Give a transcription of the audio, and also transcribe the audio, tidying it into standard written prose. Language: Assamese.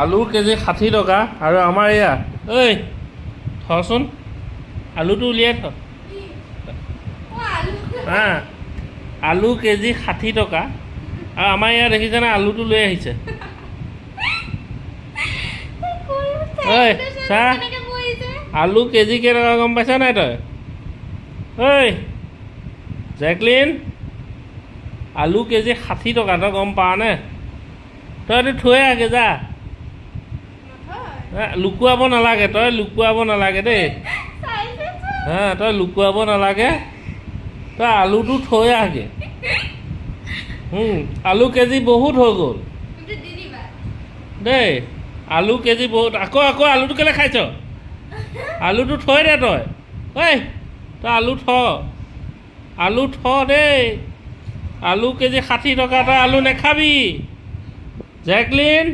আলু কেজি 60 টকা আৰু আমাৰ এয়া ঐ থচোন আলুটো উলিয়াই থ হা আলু কেজি 60 টকা আৰু আমাৰ ইয়াত দেখিছেনে আলুটো লৈ আহিছে ঐ চা আলু কেজি কেইটকা গম পাইছা নাই তই ঐ জেকলিন আলু কেজি 60 টকা তই গম পাৱ নে তই এইটো থৈ আগে যা লুকুৱাব নালাগে তই লুকুৱাব নালাগে দেই হা তই লুকুৱাব নালাগে তই আলুটো থৈ আগে আলু কেজি বহুত হৈ গ'ল দেই আলু কেজি বহুত আকৌ আলুটো কেলৈ খাইছ আলুটো থৈ দে তই ঐ তই আলু থ দেই আলু কেজি 60 টকা তই আলু নাখাবি জেকলিন